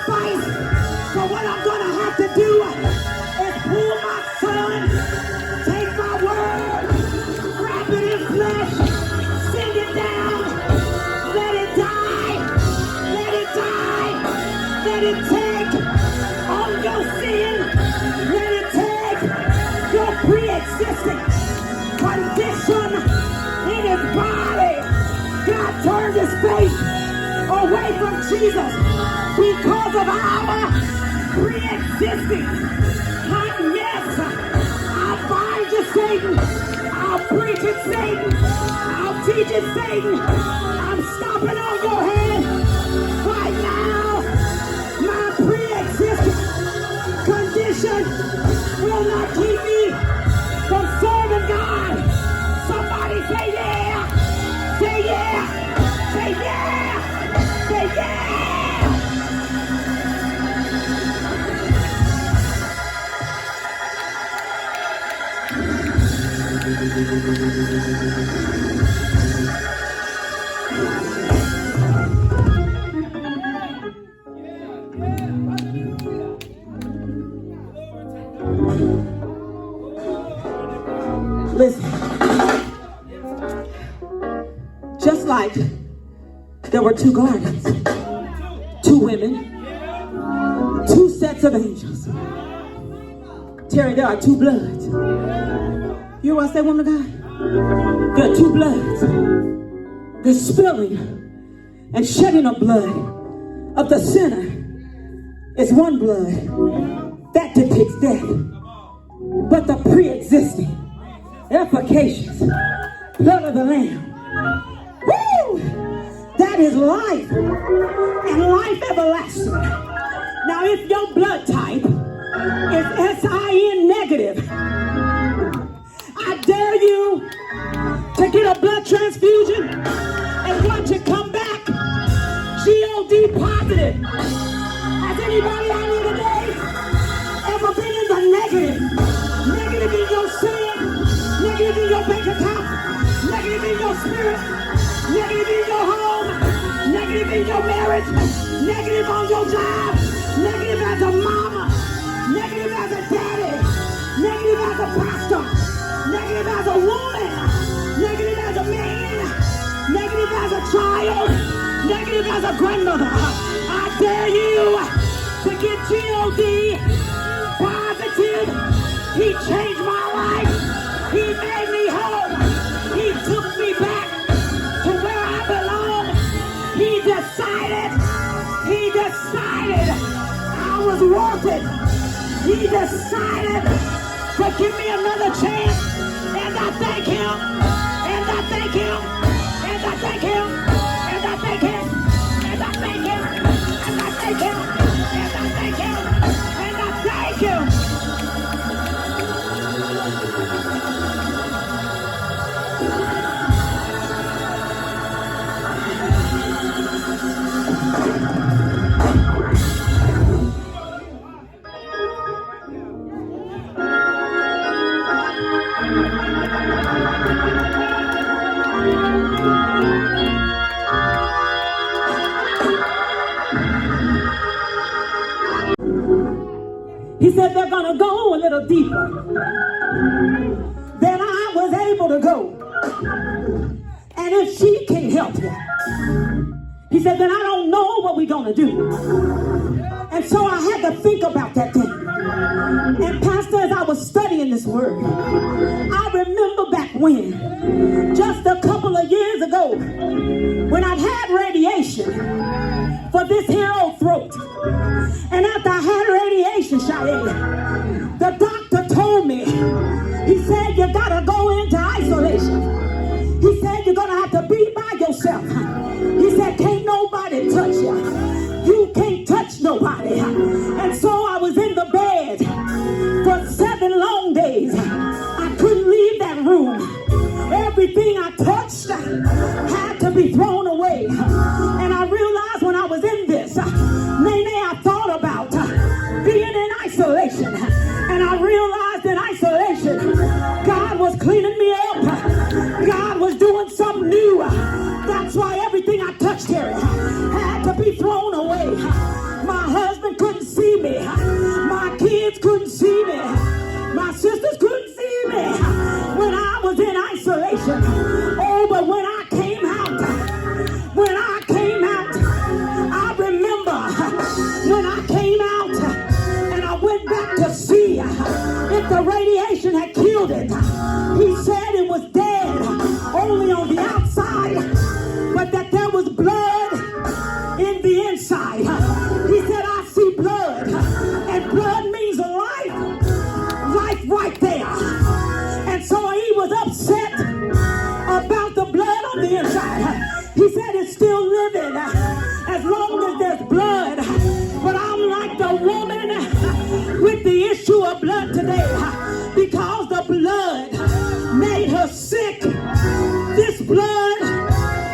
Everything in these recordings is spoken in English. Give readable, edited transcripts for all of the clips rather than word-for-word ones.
sacrifice. So what I'm going to have to do is pull my son, take my word, wrap it in flesh, send it down, let it die, let it die, let it take all your sin, let it take your pre-existing condition in his body. God turned his face away from Jesus because of our pre-existing hot mess. I'll bind you, Satan. I'll preach it, Satan. I'll teach it, Satan. I'm stomping on your head right now. My pre-existing condition will not keep me from serving God. Somebody say yeah. Say yeah. Say yeah. Say yeah. Listen, just like there were two gardens, two women, two sets of angels. Terry, there are two bloods. You want to say, woman of God? There are two bloods. The spilling and shedding of blood of the sinner is one blood. That depicts death. But the pre-existing, efficacious blood of the Lamb, woo, that is life and life everlasting. Now, if your blood type is SIN negative, I dare you to get a blood transfusion and watch it come back GOD positive. Has anybody out here today ever been in the negative? Negative in your sin, negative in your bank account, negative in your spirit, negative in your home, negative in your marriage, negative on your job, negative as a mama, negative as a daddy, negative as a pastor, negative as a woman, negative as a man, negative as a child, negative as a grandmother. I dare you to get GOD positive. He changed my life. He made me whole. He took me back to where I belong. He decided I was worth it. He decided to give me another chance. And I thank him. And I thank him. And I thank him. And I thank him. And I thank him. And I thank him. And I thank him. And I thank him. He said they're going to go a little deeper than I was able to go. And if she can't help you, he said, then I don't know what we're going to do. And so I had to think about that thing. And Pastor, as I was studying this word, I remember back when, just a couple of years ago, when I'd had radiation for this here old throat. And after I had radiation, Cheyenne, the doctor told me, he said, you gotta go into isolation. He said, you're gonna have to be by yourself. He said, can't nobody touch you. You can't touch nobody. And so I was in the bed for 7 long days. I couldn't leave that room. Everything I touched had to be thrown away. And I realized when I was in this, Nene, I thought about being in isolation. And I realized in isolation, God was cleaning me up. God was doing something new. That's why everything I touched here had to be thrown away. My husband inside. He said, I see blood, and blood means life. Life right there. And so he was upset about the blood on the inside. He said it's still living as long as there's blood. But I'm like the woman with the issue of blood today, because the blood made her sick. This blood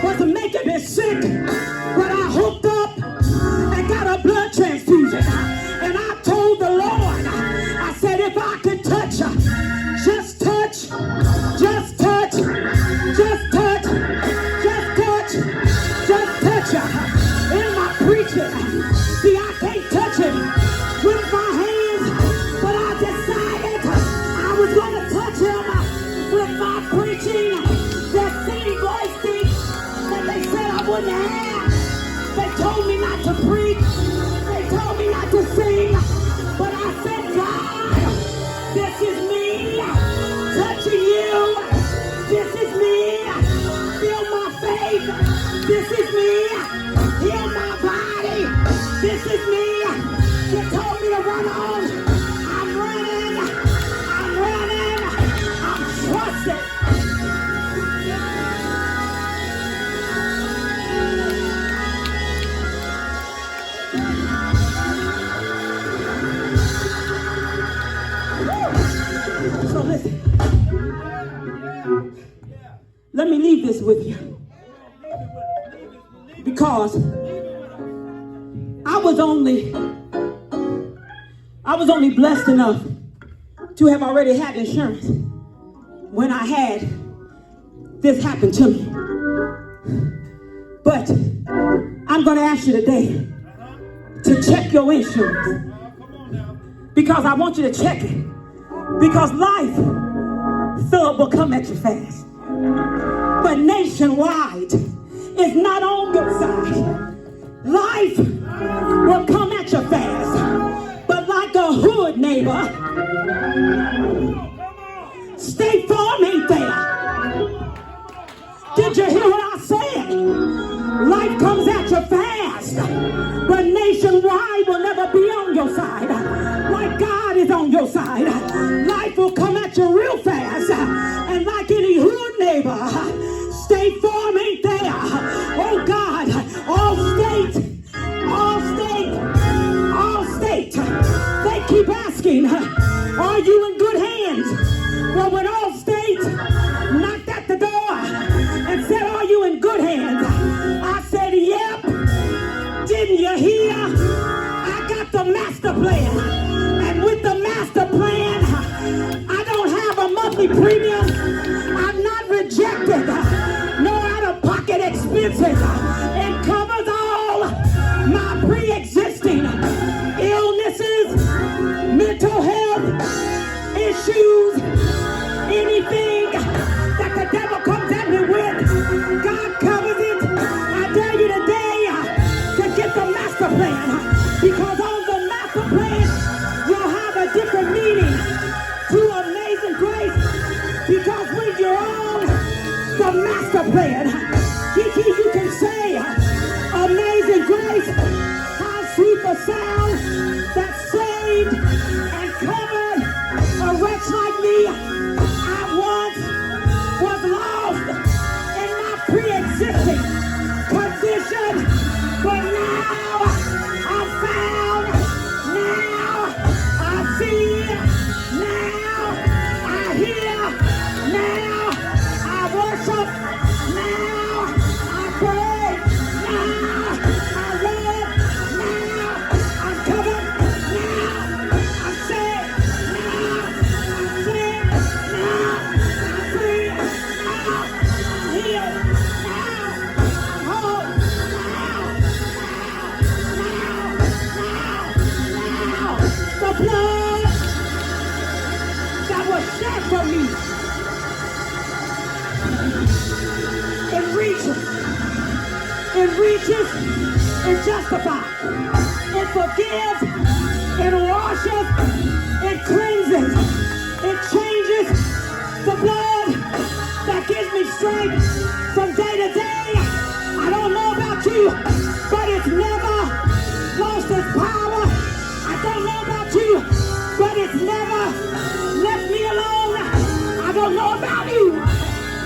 was making me sick, but I hooked up and got a blood transfusion. And I told the Lord, I said, if I could touch, just touch, just touch, just touch, just touch, just touch in my preaching. See, I can't touch it with my hands, but I decided I was going to touch him with my preaching. That same voice thing that they said I wouldn't have. They told me not to preach. They told me not to sing. But I said, God, this is me touching you. This is me. Feel my faith. This is me. Heal my body. This is me. You told me to run on. I'm running. I'm running. I'm trusting. So listen, let me leave this with you, because I was only blessed enough to have already had insurance when I had this happen to me. But I'm going to ask you today to check your insurance, because I want you to check it. Because life will come at you fast. But nationwide is not on your side. Life will come at you fast. But like a hood neighbor, State Farm ain't there. Did you hear what I said? Life comes at you fast. But nationwide will never be on your side. Like God is on your side. Life will come at you real fast. And like any hood neighbor, State Farm ain't there. Oh God, all state. They keep asking, are you in good hands? Well, when Allstate knocked at the door and said, are you in good hands? I said, yep. Didn't you hear? I got the master plan. And with the master plan, I don't have a monthly premium. I'm not rejected. No out-of-pocket expenses. It covers all my pre-existing illnesses, mental health issues, anything that the devil comes at me with, God covers it. I dare you today to get the master plan, because on the master plan you'll have a different meaning to Amazing Grace, because when you're on the master plan, Kiki, you can say, Amazing Grace, how sweet the sound that saved and covered a wretch like me. I once was lost in my pre-existing condition, but now I'm found. Now I see. Now I hear. Now I worship. Now I pray. Now I love. Now I'm covered. Now I'm saved. Now I'm saved. Now I'm free. Now I'm healed. Now I'm whole. Now. The blood that was shed for me, it reaches, it justifies, it forgives, it washes, it cleanses, it changes. The blood that gives me strength from day to day. I don't know about you, but it's never force, this power. I don't know about you, but it's never left me alone. I don't know about you,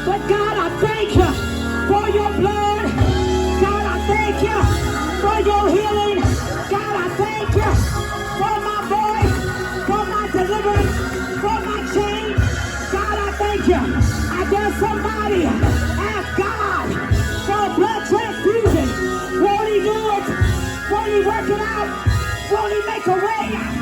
but God, I thank you for your blood. God, I thank you for your healing. God, I thank you for my voice, for my deliverance, for my change. God, I thank you. I dare somebody ask God for a blood transfusion. Won't he do it? Won't he work it out? Won't he make a way?